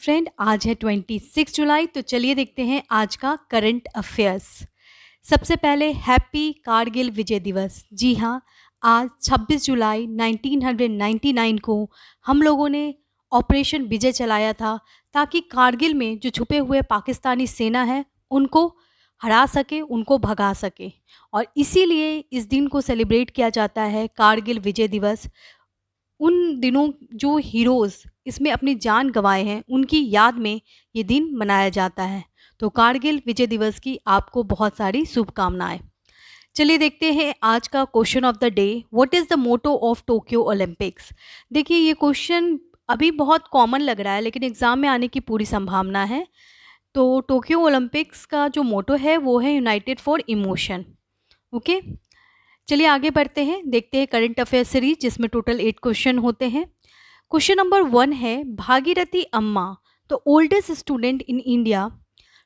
Friend, आज है 26 जुलाई। तो चलिए देखते हैं आज का करंट अफेयर्स। सबसे पहले हैप्पी कारगिल विजय दिवस। जी हाँ, आज 26 जुलाई 1999 को हम लोगों ने ऑपरेशन विजय चलाया था, ताकि कारगिल में जो छुपे हुए पाकिस्तानी सेना है उनको हरा सके, उनको भगा सके। और इसीलिए इस दिन को सेलिब्रेट किया जाता है, कारगिल विजय दिवस। उन दिनों जो हीरोज़ इसमें अपनी जान गँवाए हैं, उनकी याद में ये दिन मनाया जाता है। तो कारगिल विजय दिवस की आपको बहुत सारी शुभकामनाएँ। चलिए देखते हैं आज का question of the day. What is the motto of Tokyo Olympics? देखिए, ये क्वेश्चन अभी बहुत कॉमन लग रहा है, लेकिन एग्ज़ाम में आने की पूरी संभावना है। तो टोक्यो ओलंपिक्स का जो मोटो है वो है यूनाइटेड फॉर इमोशन। ओके, चलिए आगे बढ़ते हैं, देखते हैं करंट अफेयर सीरीज, जिसमें टोटल 8 क्वेश्चन होते हैं। क्वेश्चन नंबर 1 है, Bhagirathi Amma the oldest student in India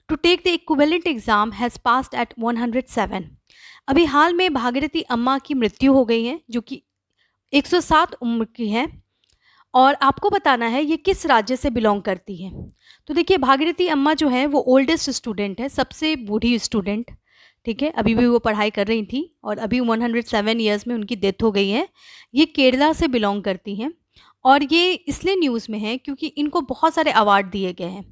to take the equivalent exam has passed at 107। अभी हाल में भागीरथी अम्मा की मृत्यु हो गई है, जो कि 107 उम्र की है। और आपको बताना है ये किस राज्य से बिलोंग करती है। तो देखिए, भागीरथी अम्मा जो है वो ओल्डेस्ट स्टूडेंट है, सबसे बूढ़ी स्टूडेंट। ठीक है, अभी भी वो पढ़ाई कर रही थी और अभी 107 ईयर्स में उनकी डेथ हो गई है। ये केरला से बिलोंग करती हैं और ये इसलिए न्यूज़ में है क्योंकि इनको बहुत सारे अवार्ड दिए गए हैं।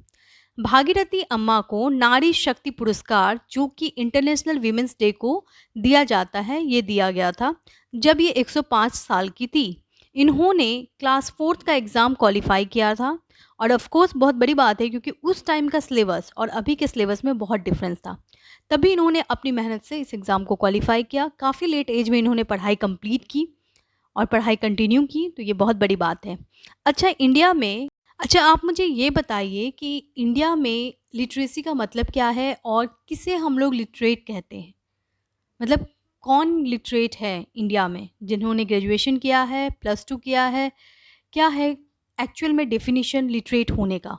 भागीरथी अम्मा को नारी शक्ति पुरस्कार, जो कि इंटरनेशनल वीमेंस डे को दिया जाता है, ये दिया गया था जब ये 105 साल की थी। इन्होंने क्लास 4th का एग्ज़ाम क्वालिफाई किया था। और ऑफ कोर्स बहुत बड़ी बात है, क्योंकि उस टाइम का सिलेबस और अभी के सिलेबस में बहुत डिफरेंस था। तभी इन्होंने अपनी मेहनत से इस एग्ज़ाम को क्वालिफाई किया। काफ़ी लेट एज में इन्होंने पढ़ाई कंप्लीट की और पढ़ाई कंटिन्यू की, तो ये बहुत बड़ी बात है। अच्छा, आप मुझे ये बताइए कि इंडिया में लिटरेसी का मतलब क्या है और किसे हम लोग लिटरेट कहते हैं? मतलब कौन लिटरेट है इंडिया में, जिन्होंने ग्रेजुएशन किया है, +2 किया है? क्या है एक्चुअल में डेफिनेशन लिटरेट होने का?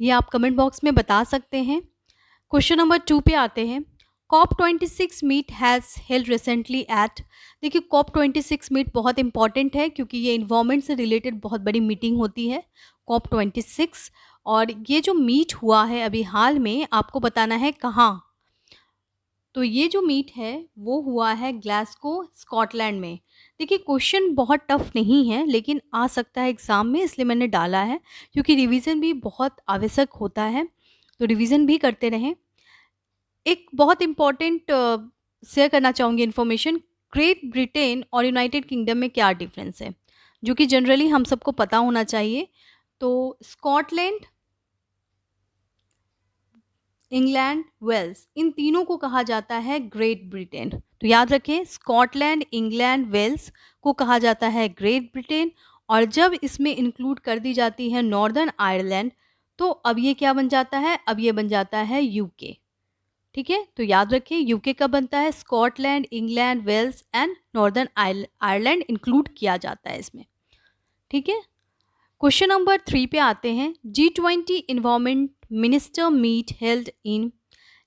ये आप कमेंट बॉक्स में बता सकते हैं। क्वेश्चन नंबर 2 पे आते हैं। COP 26 meet has held recently at. देखिए, कॉप 26 मीट बहुत इंपॉर्टेंट है, क्योंकि ये इन्वायरमेंट से रिलेटेड बहुत बड़ी मीटिंग होती है, कॉप 26। और ये जो मीट हुआ है अभी हाल में, आपको बताना है कहाँ। तो ये जो मीट है वो हुआ है ग्लासगो, स्कॉटलैंड में। देखिए, क्वेश्चन बहुत टफ नहीं है, लेकिन आ सकता है एग्ज़ाम में, इसलिए मैंने डाला है, क्योंकि रिवीजन भी बहुत आवश्यक होता है। तो रिवीजन भी करते रहें। एक बहुत इम्पॉर्टेंट शेयर करना चाहूँगी इन्फॉर्मेशन। ग्रेट ब्रिटेन और यूनाइटेड किंगडम में क्या डिफरेंस है, जो कि जनरली हम सबको पता होना चाहिए। तो स्कॉटलैंड, इंग्लैंड, वेल्स, इन तीनों को कहा जाता है ग्रेट ब्रिटेन। तो याद रखें, स्कॉटलैंड, इंग्लैंड, वेल्स को कहा जाता है ग्रेट ब्रिटेन। और जब इसमें इंक्लूड कर दी जाती है नॉर्दर्न आयरलैंड, तो अब ये क्या बन जाता है? अब ये बन जाता है यूके। ठीक है, तो याद रखिए, यूके का बनता है Scotland, England, Wales and Northern Ireland include किया जाता है इसमें। ठीक है, क्वेश्चन नंबर 3 पे आते हैं। G20 environment minister meet held in.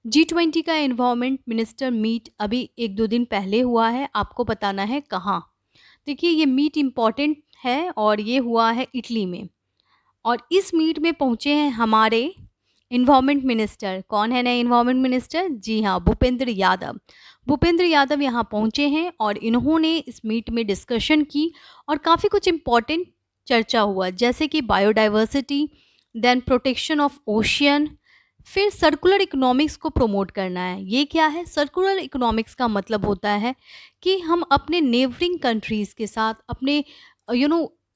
G20 का इन्वायरमेंट मिनिस्टर मीट अभी 1-2 दिन पहले हुआ है, आपको बताना है कहाँ। देखिए, ये मीट इम्पॉर्टेंट है और ये हुआ है इटली में। और इस मीट में पहुँचे हैं हमारे इन्वायरमेंट मिनिस्टर। कौन है नए इन्वायरमेंट मिनिस्टर? जी हाँ, भूपेंद्र यादव। भूपेंद्र यादव यहाँ पहुँचे हैं और इन्होंने इस मीट में डिस्कशन की और काफ़ी कुछ इम्पॉर्टेंट चर्चा हुआ, जैसे कि biodiversity, then protection of ocean, फिर सर्कुलर इकोनॉमिक्स को प्रमोट करना है। ये क्या है? सर्कुलर इकोनॉमिक्स का मतलब होता है कि हम अपने नेबरिंग कंट्रीज़ के साथ, अपने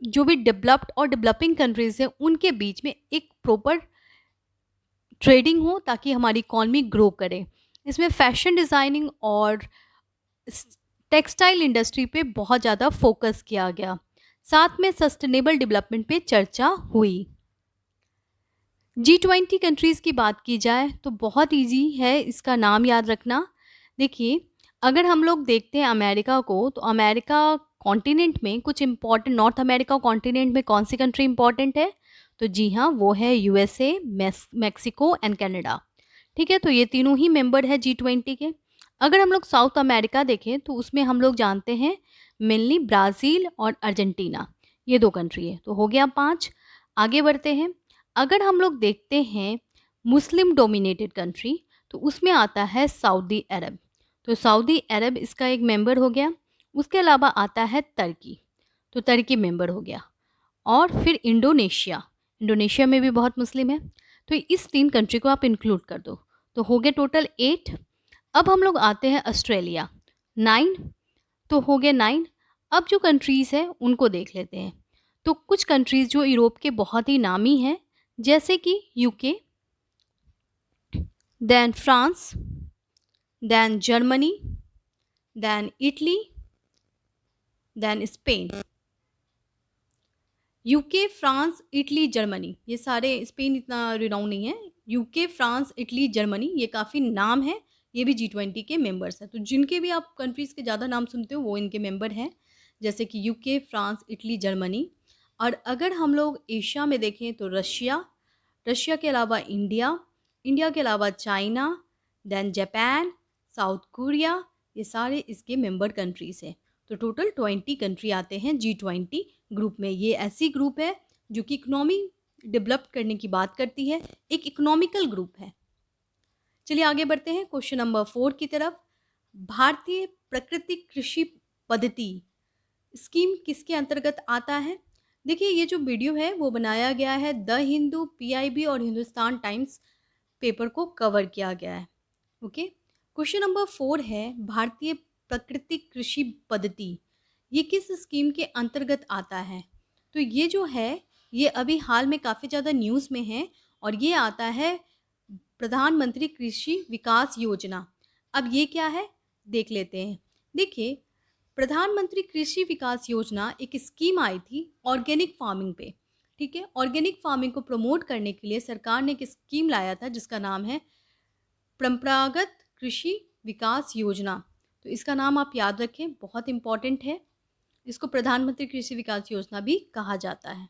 जो भी डेवलप्ड और डेवलपिंग कंट्रीज़ हैं, उनके बीच में एक प्रॉपर ट्रेडिंग हो, ताकि हमारी इकॉनमी ग्रो करे। इसमें फैशन डिज़ाइनिंग और टेक्सटाइल इंडस्ट्री पे बहुत ज़्यादा फोकस किया गया। साथ में सस्टेनेबल डेवलपमेंट पे चर्चा हुई। G20 कंट्रीज़ की बात की जाए तो बहुत इजी है इसका नाम याद रखना। देखिए, अगर हम लोग देखते हैं अमेरिका को, तो अमेरिका कॉन्टिनेंट में कुछ इम्पॉर्टेंट, नॉर्थ अमेरिका कॉन्टिनेंट में कौन सी कंट्री इम्पॉर्टेंट है? तो जी हाँ, वो है यूएसए, मैक्सिको एंड कनाडा। ठीक है, तो ये तीनों ही मेंबर है G20 के। अगर हम लोग साउथ अमेरिका देखें तो उसमें हम लोग जानते हैं मेनली ब्राज़ील और अर्जेंटीना, ये 2 कंट्री है। तो हो गया 5। आगे बढ़ते हैं। अगर हम लोग देखते हैं मुस्लिम डोमिनेटेड कंट्री, तो उसमें आता है सऊदी अरब। तो सऊदी अरब इसका एक मेंबर हो गया। उसके अलावा आता है तुर्की, तो तुर्की मेंबर हो गया। और फिर इंडोनेशिया, इंडोनेशिया में भी बहुत मुस्लिम है। तो इस 3 कंट्री को आप इंक्लूड कर दो, तो हो गए टोटल 8। अब हम लोग आते हैं ऑस्ट्रेलिया, 9, तो हो गए 9। अब जो कंट्रीज़ हैं उनको देख लेते हैं। तो कुछ कंट्रीज़ जो यूरोप के बहुत ही नामी हैं, जैसे कि UK, then France, then Germany, then Italy, then Spain. UK, France, Italy, Germany, ये सारे, स्पेन इतना रिनाउंड नहीं है। यूके, फ्रांस, इटली, जर्मनी, ये काफ़ी नाम है। ये भी G20 के मेंबर्स हैं। तो जिनके भी आप कंट्रीज़ के ज़्यादा नाम सुनते हो वो इनके मेंबर हैं, जैसे कि यूके, फ्रांस, इटली, जर्मनी। और अगर हम लोग एशिया में देखें तो रशिया, रशिया के अलावा इंडिया, इंडिया के अलावा China, then Japan, South Korea, ये सारे इसके मेंबर कंट्रीज़ हैं। तो टोटल 20 कंट्री आते हैं G20 ग्रुप में। ये ऐसी ग्रुप है जो कि इकोनॉमी डेवलप करने की बात करती है, एक इकोनॉमिकल ग्रुप है। चलिए आगे बढ़ते हैं क्वेश्चन नंबर 4 की तरफ। भारतीय प्राकृतिक कृषि पद्धति स्कीम किसके अंतर्गत आता है? देखिए, ये जो वीडियो है वो बनाया गया है द हिंदू, पीआईबी और हिंदुस्तान टाइम्स पेपर को कवर किया गया है। ओके, क्वेश्चन नंबर 4 है भारतीय प्राकृतिक कृषि पद्धति, ये किस स्कीम के अंतर्गत आता है? तो ये जो है ये अभी हाल में काफ़ी ज़्यादा न्यूज़ में है और ये आता है प्रधानमंत्री कृषि विकास योजना। अब ये क्या है देख लेते हैं। देखिए, प्रधानमंत्री कृषि विकास योजना एक स्कीम आई थी ऑर्गेनिक फार्मिंग पे। ठीक है, ऑर्गेनिक फार्मिंग को प्रमोट करने के लिए सरकार ने एक स्कीम लाया था जिसका नाम है परंपरागत कृषि विकास योजना। तो इसका नाम आप याद रखें, बहुत इंपॉर्टेंट है। इसको प्रधानमंत्री कृषि विकास योजना भी कहा जाता है।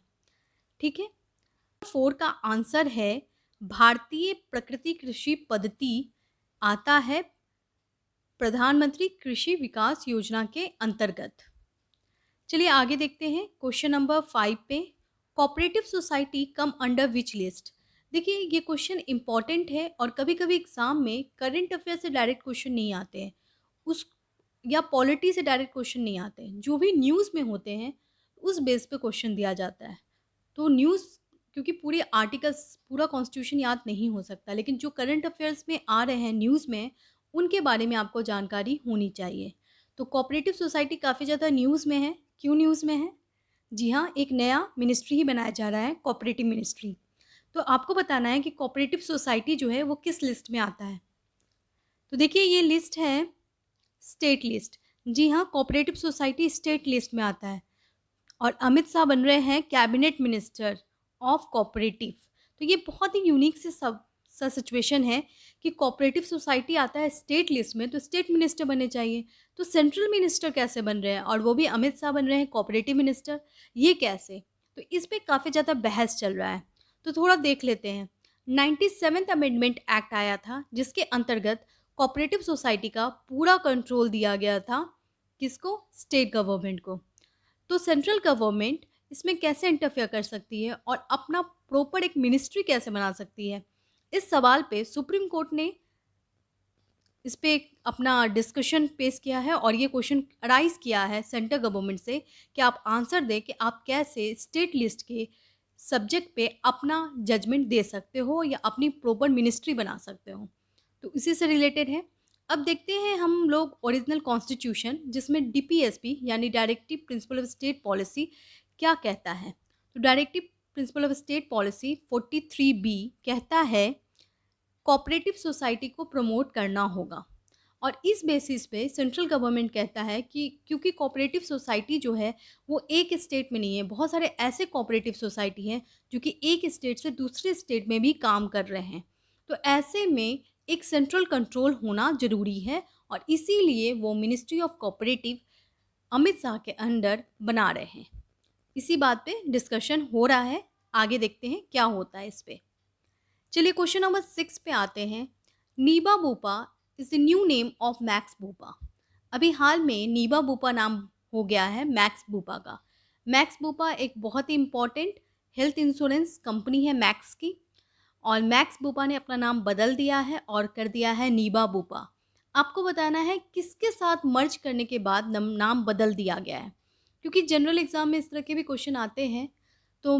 ठीक है, 4 का आंसर है भारतीय प्रकृति कृषि पद्धति आता है प्रधानमंत्री कृषि विकास योजना के अंतर्गत। चलिए आगे देखते हैं क्वेश्चन नंबर 5 पे। Cooperative society come under which list? देखिए, ये क्वेश्चन इंपॉर्टेंट है और कभी कभी एग्जाम में करंट अफेयर से डायरेक्ट क्वेश्चन नहीं आते हैं, उस या पॉलिटी से डायरेक्ट क्वेश्चन नहीं आते हैं। जो भी न्यूज़ में होते हैं उस बेस पे क्वेश्चन दिया जाता है। तो न्यूज़, क्योंकि पूरे आर्टिकल्स, पूरा कॉन्स्टिट्यूशन याद नहीं हो सकता, लेकिन जो करंट अफेयर्स में आ रहे हैं न्यूज़ में, उनके बारे में आपको जानकारी होनी चाहिए। तो कोऑपरेटिव सोसाइटी काफ़ी ज़्यादा न्यूज़ में है। क्यों न्यूज़ में है? जी हाँ, एक नया मिनिस्ट्री ही बनाया जा रहा है, कोऑपरेटिव मिनिस्ट्री। तो आपको बताना है कि कोऑपरेटिव सोसाइटी जो है वो किस लिस्ट में आता है। तो देखिए, ये लिस्ट है स्टेट लिस्ट। जी हाँ, कोऑपरेटिव सोसाइटी स्टेट लिस्ट में आता है और अमित शाह बन रहे हैं कैबिनेट मिनिस्टर ऑफ कोऑपरेटिव। तो ये बहुत ही यूनिक से सब सा सिचुएशन है कि कोऑपरेटिव सोसाइटी आता है स्टेट लिस्ट में, तो स्टेट मिनिस्टर बनने चाहिए। तो सेंट्रल मिनिस्टर कैसे बन रहे हैं और वो भी अमित शाह बन रहे हैं कोऑपरेटिव मिनिस्टर, ये कैसे? तो इस पे काफ़ी ज़्यादा बहस चल रहा है। तो थोड़ा देख लेते हैं। 97th अमेंडमेंट एक्ट आया था जिसके अंतर्गत कोऑपरेटिव सोसाइटी का पूरा कंट्रोल दिया गया था किसको? स्टेट गवर्नमेंट को। तो सेंट्रल गवर्नमेंट इसमें कैसे इंटरफेयर कर सकती है और अपना प्रॉपर एक मिनिस्ट्री कैसे बना सकती है? इस सवाल पे सुप्रीम कोर्ट ने इस पे अपना डिस्कशन पेश किया है और ये क्वेश्चन अराइज किया है सेंट्रल गवर्नमेंट से कि आप आंसर दें कि आप कैसे स्टेट लिस्ट के सब्जेक्ट पे अपना जजमेंट दे सकते हो या अपनी प्रॉपर मिनिस्ट्री बना सकते हो। तो इसी से रिलेटेड है। अब देखते हैं हम लोग ओरिजिनल कॉन्स्टिट्यूशन, जिसमें डीपीएसपी यानी directive principle of state policy क्या कहता है। तो directive principle of state policy 43B कहता है कोऑपरेटिव सोसाइटी को प्रमोट करना होगा और इस बेसिस पे सेंट्रल गवर्नमेंट कहता है कि क्योंकि कोऑपरेटिव सोसाइटी जो है वो एक स्टेट में नहीं है, बहुत सारे ऐसे कोऑपरेटिव सोसाइटी हैं जो कि एक स्टेट से दूसरे स्टेट में भी काम कर रहे हैं। तो ऐसे में एक सेंट्रल कंट्रोल होना ज़रूरी है और इसीलिए वो ministry of cooperative Amit Shah के अंडर बना रहे हैं। इसी बात पे डिस्कशन हो रहा है, आगे देखते हैं क्या होता है इस पे। चलिए क्वेश्चन नंबर 6 पे आते हैं। Niva Bupa is the new name of Max Bupa. अभी हाल में नीबा बूपा नाम हो गया है मैक्स बूपा का। मैक्स बूपा एक बहुत ही इम्पॉर्टेंट हेल्थ इंश्योरेंस कंपनी है मैक्स की, और मैक्स बुपा ने अपना नाम बदल दिया है और कर दिया है नीबा बुपा। आपको बताना है किसके साथ मर्ज करने के बाद नाम बदल दिया गया है, क्योंकि जनरल एग्जाम में इस तरह के भी क्वेश्चन आते हैं। तो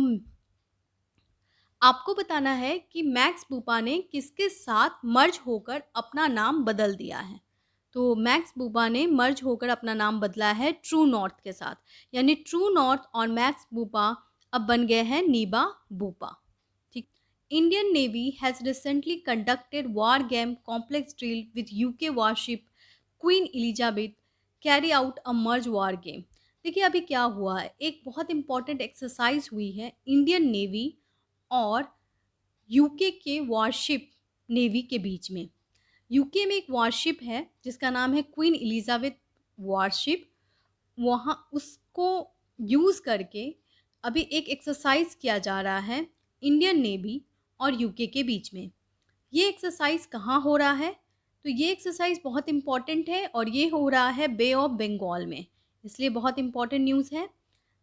आपको बताना है कि मैक्स बुपा ने किसके साथ मर्ज होकर अपना नाम बदल दिया है। तो मैक्स बुपा ने मर्ज होकर अपना नाम बदला है ट्रू नॉर्थ के साथ, यानी ट्रू नॉर्थ और मैक्स बुपा अब बन गए हैं नीबा बुपा। ठीक। Indian navy has recently conducted war game complex drill with UK warship queen Elizabeth carry out a merge war game. देखिए अभी क्या हुआ है, एक बहुत इंपॉर्टेंट एक्सरसाइज हुई है इंडियन नेवी और यूके के वॉरशिप नेवी के बीच में। यूके में एक वॉरशिप है जिसका नाम है क्वीन एलिजाबेथ वॉरशिप। वहाँ उसको यूज़ करके अभी एक एक्सरसाइज किया जा रहा है इंडियन नेवी और यूके के बीच में। ये एक्सरसाइज कहाँ हो रहा है? तो ये एक्सरसाइज बहुत इम्पॉर्टेंट है और ये हो रहा है बे ऑफ बंगाल में, इसलिए बहुत इम्पॉर्टेंट न्यूज़ है।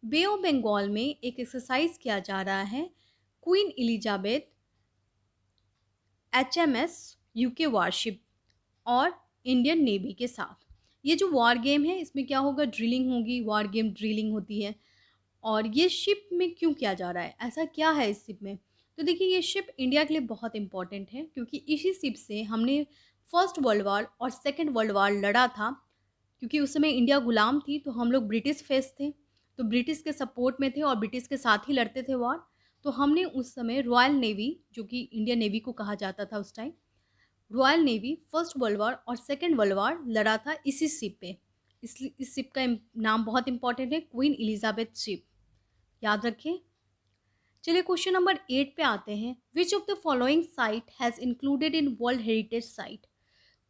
बे ऑफ बंगाल में एक एक्सरसाइज किया जा रहा है queen Elizabeth HMS UK warship और इंडियन नेवी के साथ। ये जो वॉर गेम है इसमें क्या होगा, ड्रिलिंग होगी, वॉर गेम ड्रिलिंग होती है। और ये शिप में क्यों किया जा रहा है, ऐसा क्या है इस शिप में? तो देखिए ये शिप इंडिया के लिए बहुत इंपॉर्टेंट है, क्योंकि इसी शिप से हमने फर्स्ट वर्ल्ड वॉर और सेकेंड वर्ल्ड वॉर लड़ा था। क्योंकि उस समय इंडिया गुलाम थी तो हम लोग ब्रिटिश फेस थे, तो ब्रिटिश के सपोर्ट में थे और ब्रिटिश के साथ ही लड़ते थे वॉर। तो हमने उस समय रॉयल नेवी, जो कि इंडियन नेवी को कहा जाता था उस time, royal navy first world war और सेकेंड वर्ल्ड वॉर लड़ा था इसी शिप पे। इसलिए इस शिप का नाम बहुत इंपॉर्टेंट है, क्वीन एलिजाबेथ शिप, याद रखें। चलिए क्वेश्चन नंबर 8 पे आते हैं। Which of the following site has included in world heritage site?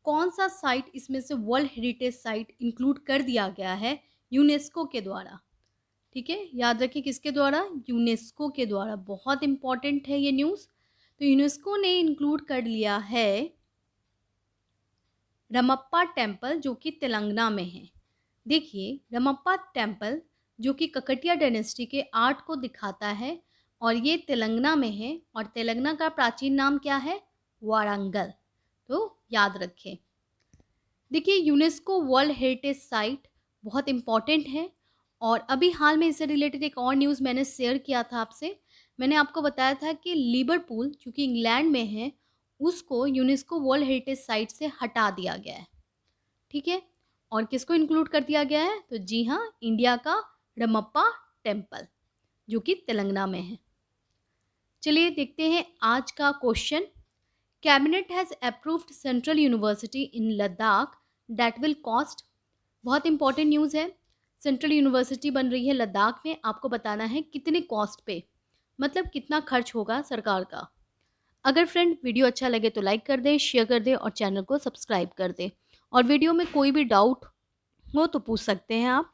कौन सा साइट इसमें से वर्ल्ड हेरिटेज साइट इंक्लूड कर दिया गया है यूनेस्को के द्वारा? ठीक है, याद रखिए किसके द्वारा? यूनेस्को के द्वारा। बहुत इंपॉर्टेंट है ये न्यूज़। तो यूनेस्को ने इंक्लूड कर लिया है रमप्पा टेम्पल, जो कि तेलंगाना में है। देखिए रमप्पा टेम्पल जो कि ककटिया डायनेस्टी के आर्ट को दिखाता है और ये तेलंगाना में है, और तेलंगाना का प्राचीन नाम क्या है? वारंगल। तो याद रखें। देखिए यूनेस्को वर्ल्ड हेरिटेज साइट बहुत इम्पॉर्टेंट है, और अभी हाल में इससे रिलेटेड एक और न्यूज़ मैंने शेयर किया था आपसे। मैंने आपको बताया था कि लिवरपूल जो कि इंग्लैंड में है, उसको यूनेस्को वर्ल्ड हेरिटेज साइट से हटा दिया गया है। ठीक है, और किसको इंक्लूड कर दिया गया है? तो जी हाँ, इंडिया का रमप्पा टेम्पल जो कि तेलंगाना में है। चलिए देखते हैं आज का question. Cabinet has approved central university in Ladakh that will cost. बहुत इंपॉर्टेंट न्यूज़ है। सेंट्रल यूनिवर्सिटी बन रही है लद्दाख में, आपको बताना है कितने कॉस्ट पे, मतलब कितना खर्च होगा सरकार का। अगर फ्रेंड वीडियो अच्छा लगे तो लाइक कर दें, शेयर कर दें और चैनल को सब्सक्राइब कर दें। और वीडियो में कोई भी डाउट हो तो पूछ सकते हैं आप।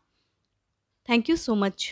Thank you so much.